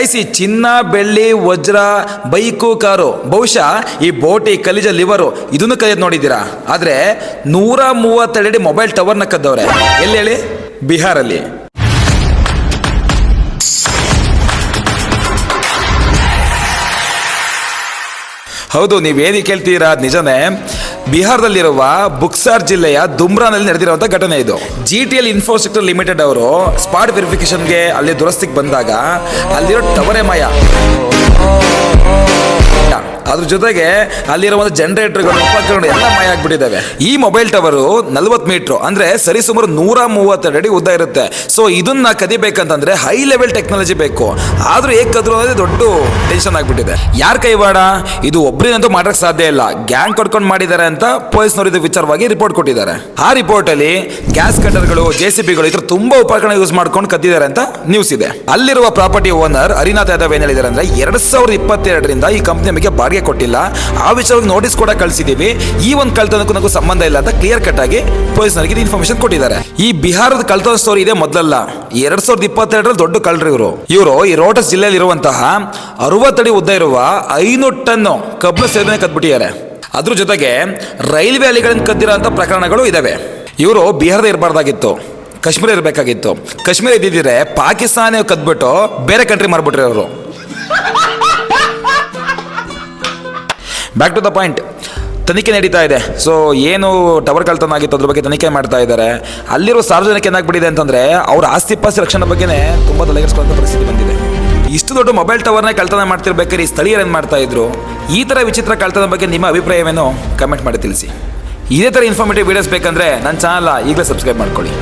Guys, ಈ ಚಿನ್ನ, ಬೆಳ್ಳಿ, ವಜ್ರ, ಬೈಕು, ಕಾರು, ಬಹುಶಃ ಈ ಬೋಟಿ, ಕಲಿಜ, ಲಿವರು ಇದನ್ನು ಕೈಯದ್ ನೋಡಿದ್ದೀರಾ. ಆದ್ರೆ 132 ಅಡಿ ಮೊಬೈಲ್ ಟವರ್ನ ಕದ್ದವ್ರೆ. ಎಲ್ಲಿ ಹೇಳಿ? ಬಿಹಾರಲ್ಲಿ. ಹೌದು, ನೀವೇನು ಕೇಳ್ತೀರಾ, ಅದು ನಿಜನೇ. ಬಿಹಾರದಲ್ಲಿರುವ ಬುಕ್ಸಾರ್ ಜಿಲ್ಲೆಯ ದುಮ್ರಾನಲ್ಲಿ ನಡೆದಿರುವಂಥ ಘಟನೆ ಇದು. GTL ಇನ್ಫೋಸ್ಟ್ರಕ್ಚರ್ ಲಿಮಿಟೆಡ್ ಅವರು ಸ್ಪಾಟ್ ವೆರಿಫಿಕೇಶನ್ಗೆ ಅಲ್ಲಿ ದುರಸ್ತಿಗೆ ಬಂದಾಗ ಅಲ್ಲಿರೋ ಟವರೇ ಮಾಯ. ಅದ್ರ ಜೊತೆಗೆ ಅಲ್ಲಿರೋ ಒಂದು ಜನರೇಟರ್ಗಳು, ಉಪಕರಣಗಳು ಎಲ್ಲ ಮಾಯ ಆಗ್ಬಿಟ್ಟಿದ್ದಾವೆ. ಈ ಮೊಬೈಲ್ ಟವರು 40 ಮೀಟರ್ ಅಂದ್ರೆ ಸರಿಸುಮಾರು 132 ಅಡಿ ಉದ್ದ ಇರುತ್ತೆ. ಸೊ ಇದನ್ನ ಕದಿಬೇಕಂತಂದ್ರೆ ಹೈ ಲೆವೆಲ್ ಟೆಕ್ನಾಲಜಿ ಬೇಕು. ಆದ್ರೂ ಹೇಗೆ ಕದ್ರು ಅನ್ನೋದೇ ದೊಡ್ಡ ಟೆನ್ಷನ್ ಆಗ್ಬಿಟ್ಟಿದೆ. ಯಾರ ಕೈವಾಡ ಇದು? ಒಬ್ಬರಿಂದಂತೂ ಮಾಡಕ್ ಸಾಧ್ಯ ಇಲ್ಲ. ಗ್ಯಾಂಗ್ ಕಟ್ಕೊಂಡು ಮಾಡಿದ್ದಾರೆ ಅಂತ ಪೊಲೀಸ್ನವರು ಇದು ವಿಚಾರವಾಗಿ ರಿಪೋರ್ಟ್ ಕೊಟ್ಟಿದ್ದಾರೆ. ಆ ರಿಪೋರ್ಟ್ ಅಲ್ಲಿ ಗ್ಯಾಸ್ ಕಟರ್ಗಳು, JCBಗಳು ಈ ತರ ತುಂಬಾ ಉಪಕರಣ ಯೂಸ್ ಮಾಡ್ಕೊಂಡು ಕದ್ದಿದ್ದಾರೆ ಅಂತ ನ್ಯೂಸ್ ಇದೆ. ಅಲ್ಲಿರುವ ಪ್ರಾಪರ್ಟಿ ಓನರ್ ಹರಿನಾಥ್ ಯಾದವ್ ಏನ್ ಹೇಳಿದ್ದಾರೆ ಅಂದ್ರೆ 2022ರಿಂದ ಈ ಕಂಪನಿ ಬಗ್ಗೆ ಬಾಡಿಗೆ ಕೊಟ್ಟಿಲ್ಲ, ಆ ವಿಚಾರವಾಗಿ ನೋಟಿಸ್ ಕೂಡ ಕಳಿಸಿದೀವಿ, ಈ ಒಂದು ಕಳ್ತನಕ್ಕೂ ನನಗೂ ಸಂಬಂಧ ಇಲ್ಲ ಅಂತ ಕ್ಲಿಯರ್ ಕಟ್ ಆಗಿ ಪೊಲೀಸರಿಗೆ ಇನ್ಫಾರ್ಮೇಶನ್ ಕೊಟ್ಟಿದ್ದಾರೆ. ಈ ಬಿಹಾರದ ಕಳ್ತನ ಸ್ಟೋರಿ ಇದೆ ಮೊದಲಲ್ಲ. 2022ರಲ್ಲಿ ದೊಡ್ಡ ಕಳ್ಳರು ಇವರು ಈ ರೋಟಸ್ ಜಿಲ್ಲೆಯಲ್ಲಿ ಇರುವಂತಹ 60 ಅಡಿ ಉದ್ದ ಇರುವ 500 ಟನ್ ಕಬ್ಬು ಸೇವನೆ ಕದ್ಬಿಟ್ಟಿದ್ದಾರೆ. ಅದ್ರ ಜೊತೆಗೆ ರೈಲ್ವೆ ಅಲಿಗಳನ್ನು ಕದ್ದಿರೋಂಥ ಪ್ರಕರಣಗಳು ಇದಾವೆ. ಇವರು ಬಿಹಾರದ ಇರಬಾರ್ದಾಗಿತ್ತು, ಕಾಶ್ಮೀರ ಇರಬೇಕಾಗಿತ್ತು. ಕಾಶ್ಮೀರ ಇದ್ದಿದ್ರೆ ಪಾಕಿಸ್ತಾನ ಕದ್ಬಿಟ್ಟು ಬೇರೆ ಕಂಟ್ರಿ ಮಾರ್ಬಿಟ್ರೆ ಅವರು. Back to the point. ತನಿಖೆ ನಡೀತಾ ಇದೆ. ಸೊ ಏನು ಟವರ್ ಕಳ್ತನ ಆಗಿತ್ತು ಅದ್ರ ಬಗ್ಗೆ ತನಿಖೆ ಮಾಡ್ತಾ ಇದ್ದಾರೆ. ಅಲ್ಲಿರೋ ಸಾರ್ವಜನಿಕ ಏನಾಗ್ಬಿಟ್ಟಿದೆ ಅಂತಂದ್ರೆ ಅವ್ರ ಆಸ್ತಿ ಪಾಸ್ತಿ ರಕ್ಷಣೆ ಬಗ್ಗೆನೇ ತುಂಬಾ ತಲೆಗೆಡಿಸ್ಕೊಳ್ಳೋ ಪರಿಸ್ಥಿತಿ ಬಂದಿದೆ. ಇಷ್ಟು ದೊಡ್ಡ ಮೊಬೈಲ್ ಟವರ್ನ ಕಳ್ತನ ಮಾಡ್ತಿರ್ಬೇಕಾದ್ರೆ ಈ ಸ್ಥಳೀಯರು ಏನು ಮಾಡ್ತಾ ಇದ್ರು? ಈ ಥರ ವಿಚಿತ್ರ ಕಳ್ತನ ಬಗ್ಗೆ ನಿಮ್ಮ ಅಭಿಪ್ರಾಯವೇನೋ ಕಮೆಂಟ್ ಮಾಡಿ ತಿಳಿಸಿ. ಇದೇ ಥರ ಇನ್ಫಾರ್ಮೇಟಿವ್ ವೀಡಿಯೋಸ್ ಬೇಕಂದ್ರೆ ನನ್ನ ಚಾನಲ್ ಈಗಲೇ ಸಬ್ಸ್ಕ್ರೈಬ್ ಮಾಡ್ಕೊಳ್ಳಿ.